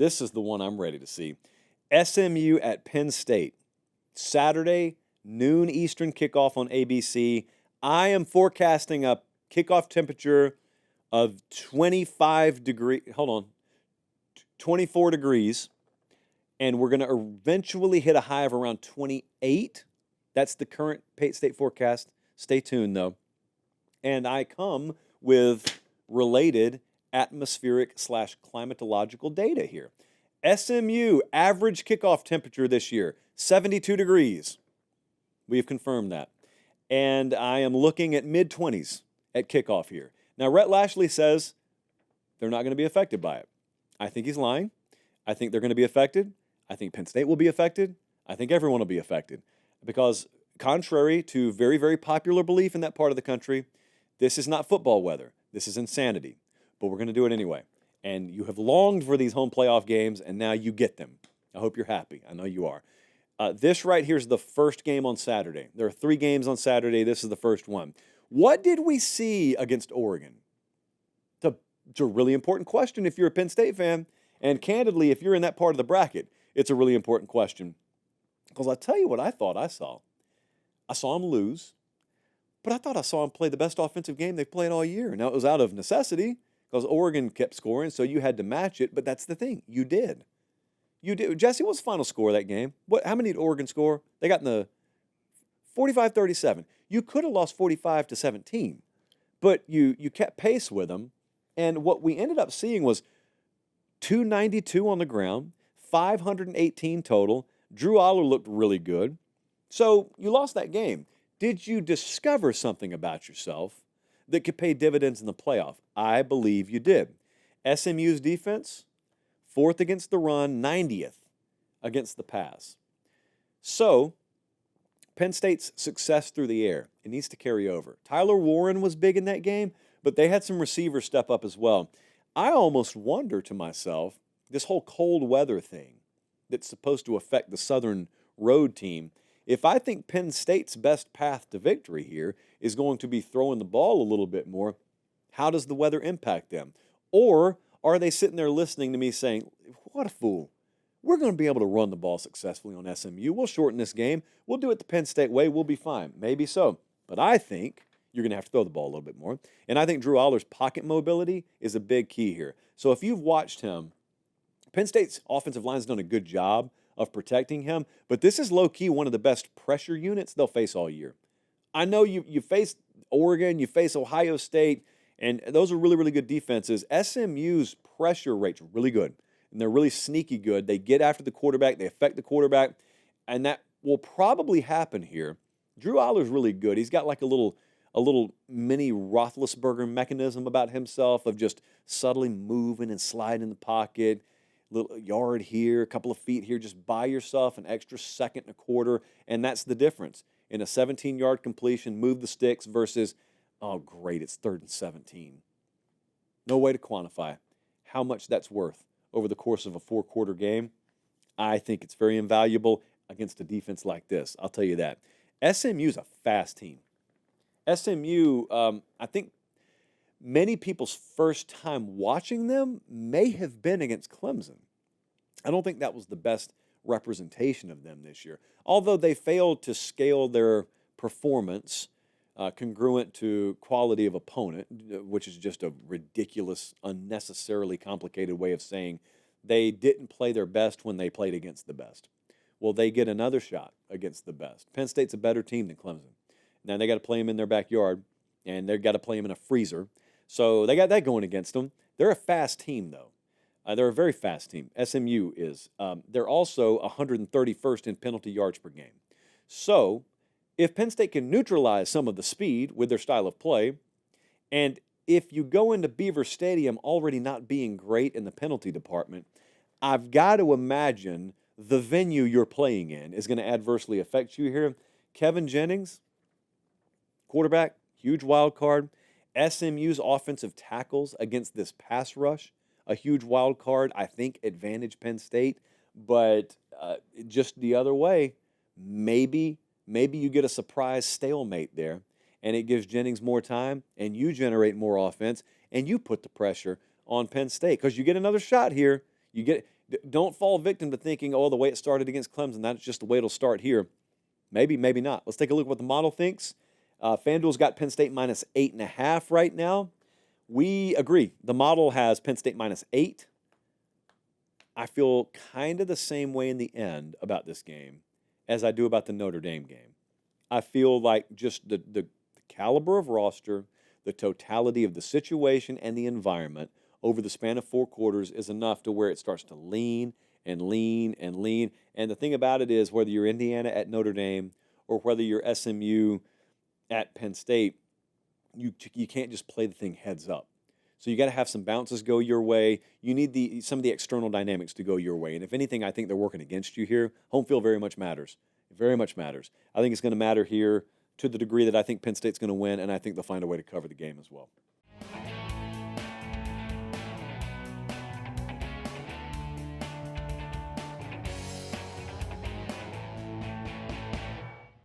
This is the one I'm ready to see. SMU at Penn State. Saturday, noon Eastern kickoff on ABC. I am forecasting a kickoff temperature of 24 degrees, and we're going to eventually hit a high of around 28. That's the current Pate State forecast. Stay tuned, though. And I come with related atmospheric/climatological data here. SMU average kickoff temperature this year, 72 degrees. We have confirmed that. And I am looking at mid-20s at kickoff here. Now, Rhett Lashley says they're not going to be affected by it. I think he's lying. I think they're going to be affected. I think Penn State will be affected. I think everyone will be affected. Because contrary to very, very popular belief in that part of the country, this is not football weather. This is insanity. But we're going to do it anyway. And you have longed for these home playoff games, and now you get them. I hope you're happy. I know you are. This right here is the first game on Saturday. There are 3 games on Saturday. This is the first one. What did we see against Oregon? It's a really important question if you're a Penn State fan. And candidly, if you're in that part of the bracket, it's a really important question. Because I'll tell you what I thought I saw. I saw them lose, but I thought I saw them play the best offensive game they've played all year. Now, it was out of necessity because Oregon kept scoring, so you had to match it. But that's the thing. You did. You did. Jesse, what's the final score of that game? How many did Oregon score? They got in the 45-37. You could have lost 45-17, but you kept pace with them. And what we ended up seeing was 292 on the ground, 518 total. Drew Aller looked really good. So you lost that game. Did you discover something about yourself that could pay dividends in the playoff? I believe you did. SMU's defense, 4th against the run, 90th against the pass. So Penn State's success through the air, it needs to carry over. Tyler Warren was big in that game, but they had some receivers step up as well. I almost wonder to myself, this whole cold weather thing that's supposed to affect the Southern road team, if I think Penn State's best path to victory here is going to be throwing the ball a little bit more, how does the weather impact them? Or are they sitting there listening to me saying, what a fool. We're going to be able to run the ball successfully on SMU. We'll shorten this game. We'll do it the Penn State way. We'll be fine. Maybe so. But I think you're going to have to throw the ball a little bit more. And I think Drew Aller's pocket mobility is a big key here. So if you've watched him, Penn State's offensive line has done a good job of protecting him, but this is low-key one of the best pressure units they'll face all year. I know you face Oregon, you face Ohio State, and those are really, really good defenses. SMU's pressure rate's really good, and they're really sneaky good. They get after the quarterback, they affect the quarterback, and that will probably happen here. Drew Aller's really good. He's got like a little mini Roethlisberger mechanism about himself of just subtly moving and sliding in the pocket, little yard here, a couple of feet here. Just buy yourself an extra second and a quarter, and that's the difference. In a 17-yard completion, move the sticks versus, oh, great, it's 3rd and 17. No way to quantify how much that's worth over the course of a 4-quarter game. I think it's very invaluable against a defense like this. I'll tell you that. SMU's a fast team. SMU, I think many people's first time watching them may have been against Clemson. I don't think that was the best representation of them this year, although they failed to scale their performance congruent to quality of opponent, which is just a ridiculous, unnecessarily complicated way of saying they didn't play their best when they played against the best. Well, they get another shot against the best. Penn State's a better team than Clemson. Now, they got to play them in their backyard, and they've got to play them in a freezer. So they got that going against them. They're a fast team, though. They're a very fast team. SMU is. They're also 131st in penalty yards per game. So if Penn State can neutralize some of the speed with their style of play, and if you go into Beaver Stadium already not being great in the penalty department, I've got to imagine the venue you're playing in is going to adversely affect you here. Kevin Jennings, quarterback, huge wild card. SMU's offensive tackles against this pass rush, a huge wild card. I think advantage Penn State, but just the other way, maybe you get a surprise stalemate there, and it gives Jennings more time, and you generate more offense, and you put the pressure on Penn State because you get another shot here. Don't fall victim to thinking, oh, the way it started against Clemson, that's just the way it'll start here. Maybe, maybe not. Let's take a look at what the model thinks. FanDuel's got Penn State minus 8.5 right now. We agree. The model has Penn State minus 8. I feel kind of the same way in the end about this game as I do about the Notre Dame game. I feel like just the caliber of roster, the totality of the situation and the environment over the span of 4 quarters is enough to where it starts to lean and lean and lean. And the thing about it is, whether you're Indiana at Notre Dame or whether you're SMU at Penn State, you can't just play the thing heads up. So you got to have some bounces go your way. You need some of the external dynamics to go your way. And if anything, I think they're working against you here. Home field very much matters. It very much matters. I think it's going to matter here to the degree that I think Penn State's going to win, and I think they'll find a way to cover the game as well.